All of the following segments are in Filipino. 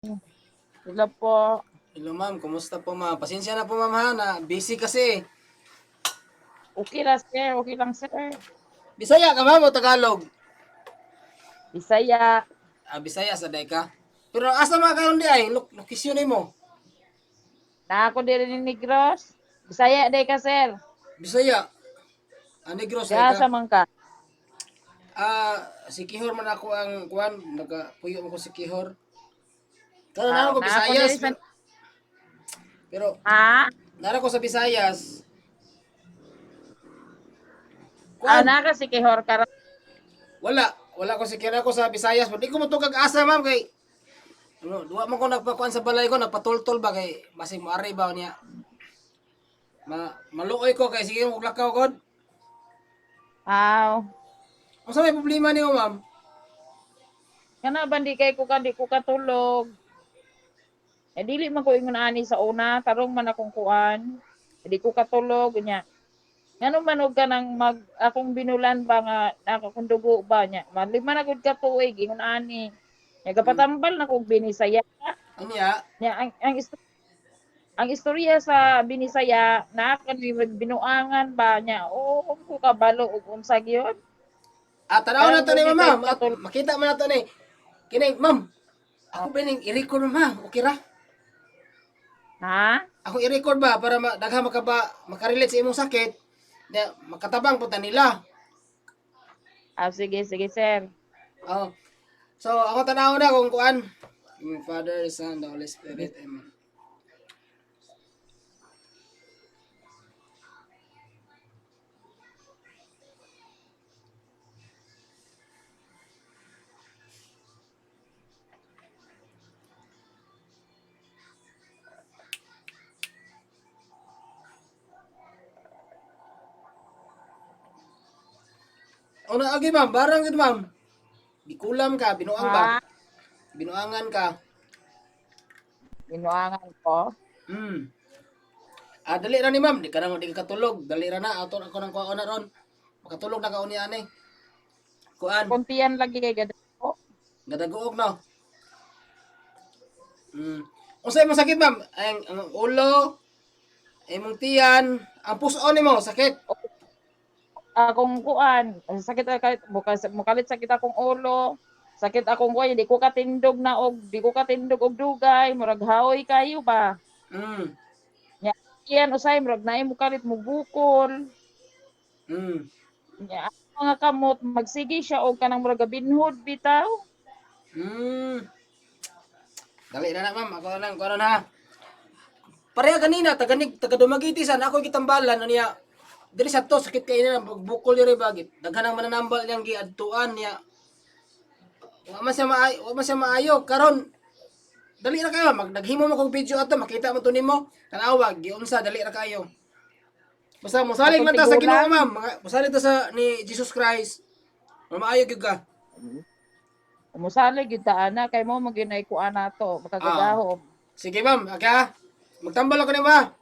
Sila po. Hello ma'am, kumusta po ma'am? Pasensya na po ma'am ha, na busy kasi. Okay lang, sir. Okay lang, sir. Bisaya ka ma'am o Tagalog? Bisaya. Bisaya sa ka. Pero asa mga karon di ay, lokasyon mo. Na ako diri ni Negros. Bisaya day ka, sir. Bisaya. Negros ay ka. Gasa man ka. Si Kihor man ako ang kuan, nagapuyo mo ko si Kihor. Karon na ako Na ako Bisayas, diri sa... pero Ha? nara ko sa Bisayas. Kuan, Na ka si Kihor ka. wala ko si Kihor ako sa Bisayas, pero di ko matugag asa ma'am kay duwa man ko nagpakuan sa balay ko, nagpatultol ba kay basig moari ba niya. Maluoy ko kay sige kog lakaw god. Aw. Unsa may problema niyo, ma'am? Kana bandi kay ko di ko katulog. Dili man ko ingon ani sa una, tarong man akong kuan. Di ko katulog nya. Ngano man og kanang mag akong binulan ba nga akong dugo ba nya. Malima na gud ka tuig ingon ani. Nya gapatambal na kog binisaya. Anya? Nya ang istorya sa Binisaya na kani binuangan ba nya o ko kabalo og unsa gyud. Tanaw na Karang to ni buti kay ma'am. katul Makita mo na to ni. Kini, ma'am. Ako oh, ba ning i-record mo, ma'am? Okay ra? ha? Ako i-record ba para daghan makarelate sa imong sakit. Makatabang po ta nila. Sige sige sir. Oh. So, ako tanaw na kung kuan. Yung Father, Son, the Holy Spirit. Amen. Una agi, ma'am. Barang gid, ma'am. Bikulam ka, binuang ba? Ha? Binuangan ka. Binuangan ko. Hmm. Dali ra ni ma'am, di ka na di ka katulog. Dali ra na ato ako nang kuha na ron. Makatulog na ka uni ani. Kuan, Kuntian lagi kay gadako. gadaguog no. Unsay mo sakit ma'am? Ang ulo, imong tiyan, ang puso nimo sakit. Akong kuan, sakit mukalit sakit akong ulo. Sakit akong kuan, di ko katindog na og di ko katindog og dugay, murag haoy kayo ba. Mm. Nya yan usay murag naay mukalit mo bukol. Mm. Nya ang mga kamot magsige siya og kanang murag binhod bitaw. Mm. Dali na na ma'am, ako nang kuha na. Pareha kanina taga Dumaguete san ako gitambalan ano niya. Diri sa to sakit kay na bukol diri bagit. Daghan ang mananambal niyang giadtuan niya. Wa man siya maayo karon dali na kayo naghimo mo kog video ato makita mo to nimo. Tanawag giunsa dali ra kayo. Basta mosalig Atong man ta sa Ginoo tigulang. ma'am. Mosalig ta sa ni Jesus Christ. Maayo gyud ka. Umusalig gyud ta ana kay mo maginay kuan nato Ah. makagagahom. Sige ma'am, okay ha? Magtambal ako ni ba?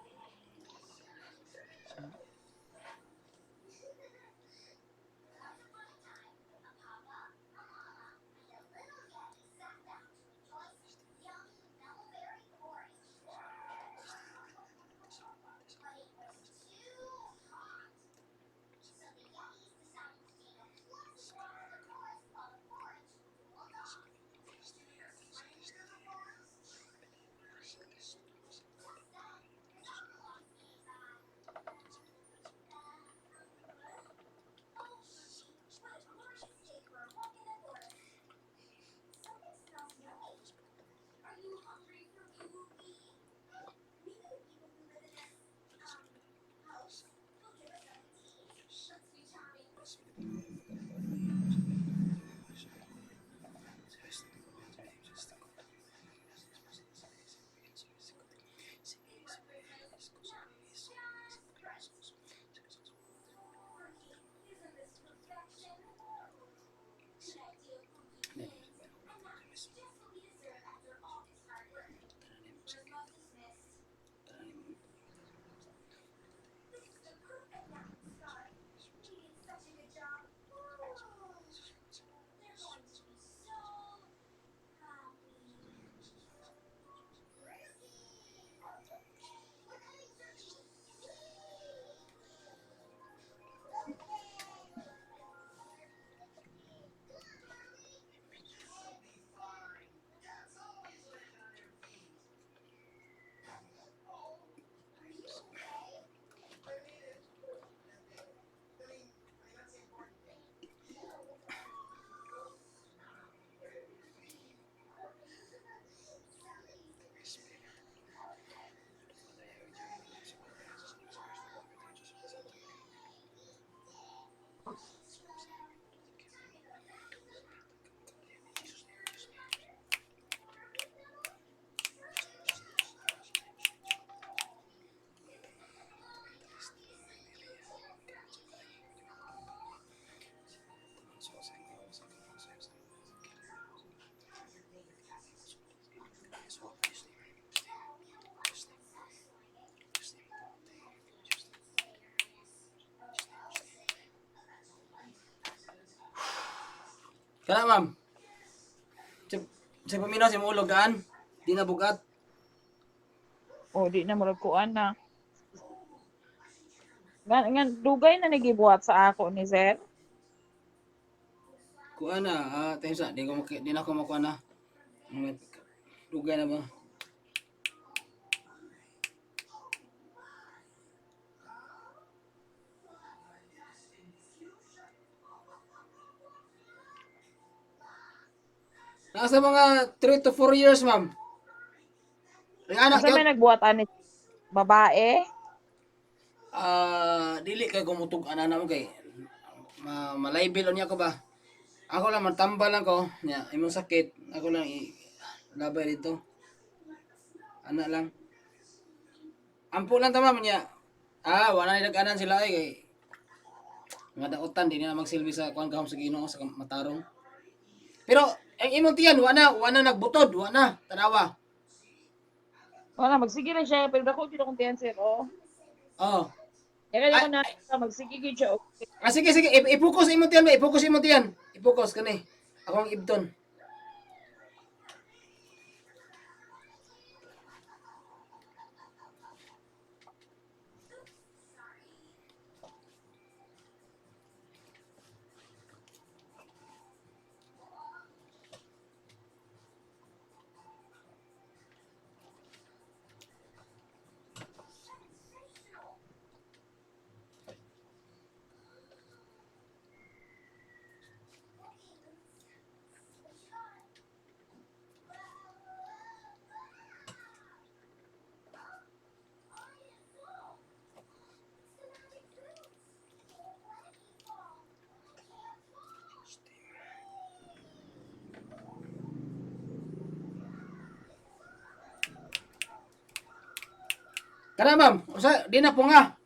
Kana ma'am. Sa paminaw si mulog gaan. Di na bugat. O di na murag kuan na. Nga dugay na nagibuhat sa ako ni sir. Kuan na, tayo sa, di na ko makuha na. Dugay na ba? Nasa mga 3 to 4 years, ma'am. Ang anak Asa may yun, nagbuhat ani babae? dili kay gumutog ana mo kay malaybil niya ko ba. Ako lang matambal lang ko, nya imong sakit, ako lang labay dito. Ana lang. Ampo lang tama niya. Wala na nag-anan sila kay mga dautan di na magsilbi sa kuan kahom sa Ginoo sa matarong. Pero ang imong tiyan wala nagbutod, wala tanawa. Wala magsige lang siya pero dako gyud akong tiyan sir. Oh. Oh. Kaya ko Ay, na magsige gyud siya. Okay. sige sige, i-focus imong tiyan, i-focus imong tiyan. I-focus kani. Akong ibton. Kana ma'am, usa di na punga.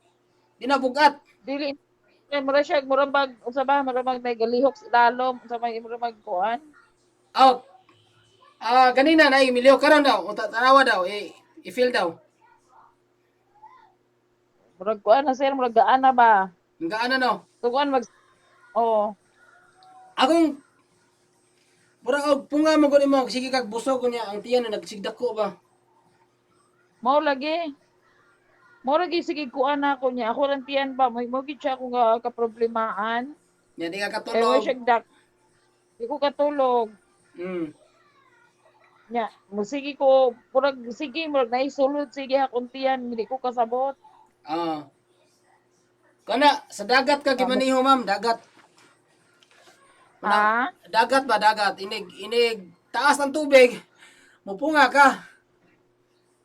Di na bugat. Dili mura siya murag unsa ba murag may galihok sa ilalom unsa may murag kuan. Oh, ganina na Emilio karon daw, tanawa daw, i-feel daw. Murag kuan na sir murag gaan na ba? Ang gaan no. Tuguan mag oh. Akong mura og punga mo gud mo, sige kag busog ko niya ang tiyan na nagsigdako ba. Mao lagi. Mao lagi sige kuan na ako niya. Ako lang tiyan ba mo gid siya akong kaproblemahan. Nya di ka Kaya wa katulog. siya dak. Di ko katulog. Hmm. Nya, sige ko murag naisulod sige akong tiyan hindi ko kasabot. Ah. Kana sa dagat ka gimaniho ma'am, dagat. Ha? Dagat ba dagat, inig taas ng tubig. Mupunga ka.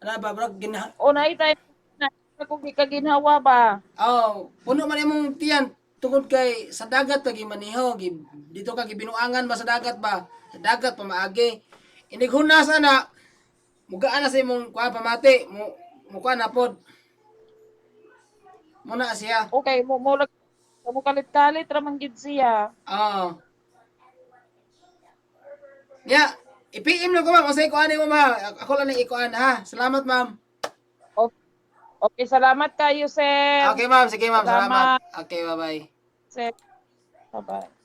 Ana ba brag O naitay na ako gikaginhawa ba? puno man imong tiyan tungod kay sa dagat pa gimaniho, dito ka gibinuangan ba sa dagat ba? Sa dagat pa maagi. Inig hunas na mugaan na sa imong kuha pamati, mukha na pod. Muna siya. Okay, mo kalit-kalit ra man gid siya. Ya, i-PM lang ko ma'am, kasi kuha mo ma. Ako lang na ikuan ha. Salamat ma'am. Okay, salamat kayo, sir. Okay ma'am, sige ma'am, salamat. Salamat. Okay, bye-bye. Sir. Bye-bye.